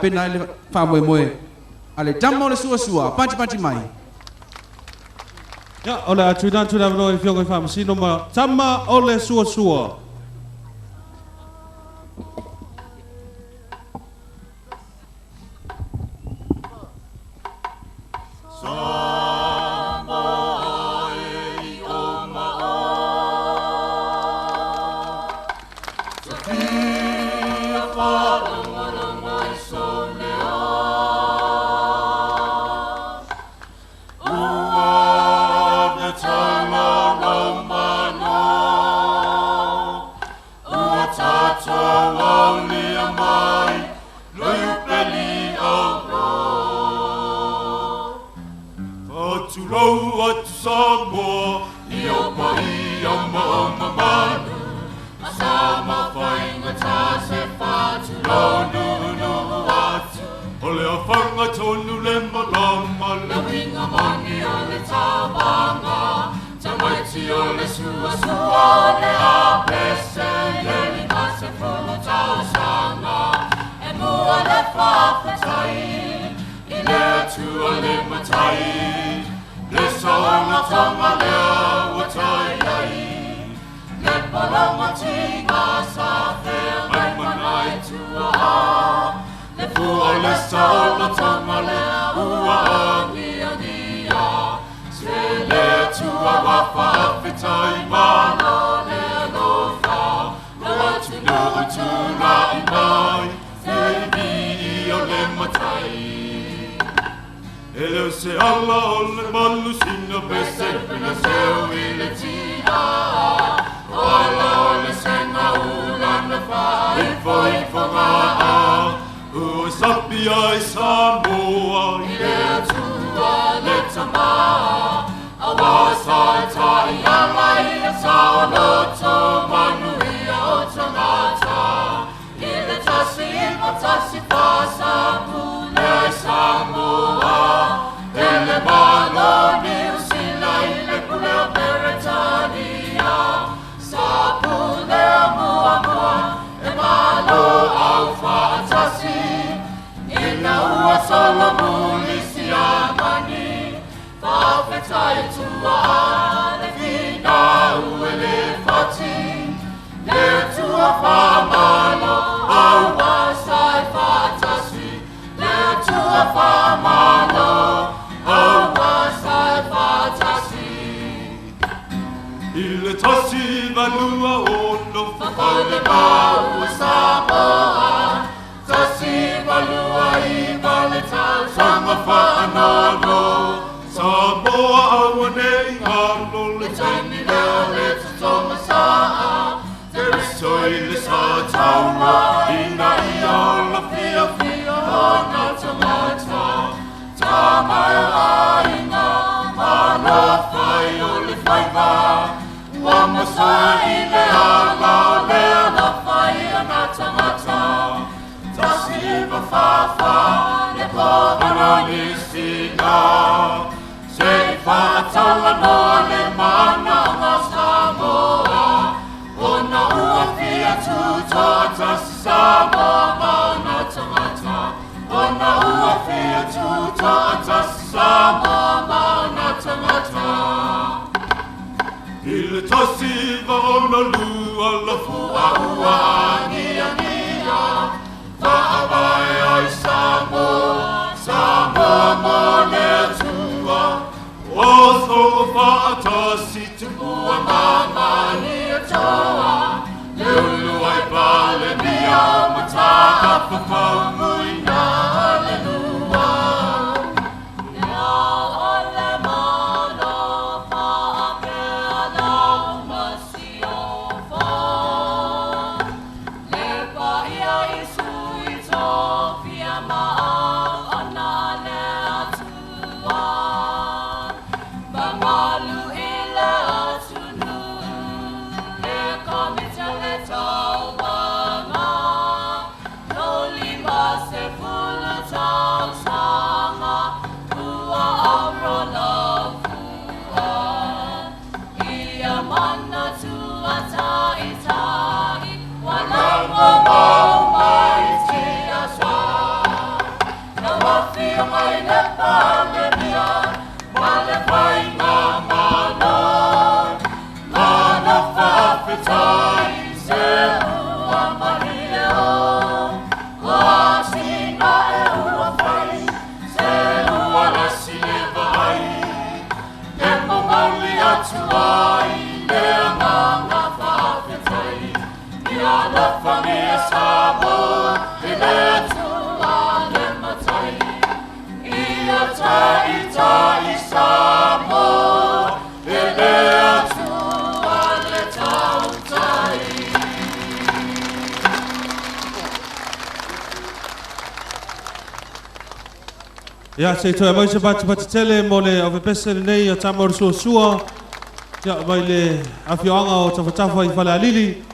เป็นอะไรฝ่ามวยมวยอะไรจำมอเลยสัวปัจจุบันya ole chuda no fiongo fam sino ma tama ole suo Se alla olle mallu sinna besserpina seu ile tida alla olle senga ulanna fa foi fonga o sappi ai samboa ile tua letama awasa tai amai saolo to manui o tanata ile tasi pasa pule samboa ele malo niu sila ile kule peretania sapune mua e malo alfa atasi ina ua solo mulisi amani fafetai tua le vina uele fati le tua famalo aua sai fatasi le tua famalo il tassi valua ono fakole bau samoa tassi valua I valeta sama fanano samoa awane halo le tani le toma saa there is soil sa tauma ina ia la fia na tomata tamai ina mana fai ole fai va Wama ile ala le la fai na tamata tasiva fafa le pona ni singa se fa tala no le mana na samoa ona ua fia tu tata samoa na tamata ona ua fia tu tata samoa na tamata Il tossiva ona lua la fua ua nia fa vai ai samo mone tua o so fa tossi tua mama nia toa lulu ai pale mia mata fa muina hallelujah ia mai le pale mia, pale pai ngā mana. Mana whawhetai se ua mahi e o. Lasina e ua whai, se ua lasi e vai. Te mauli atu ai, mea ngā whawhetai. Ia na whangia sa mo, e lea tua le matai. Ia tai sa mo, e lea tua le tautai. Ia se toi mai se pati tele mo le ave pese nei o tamo o sua. Ia mai le afioanga o tawhatafa I whale alili.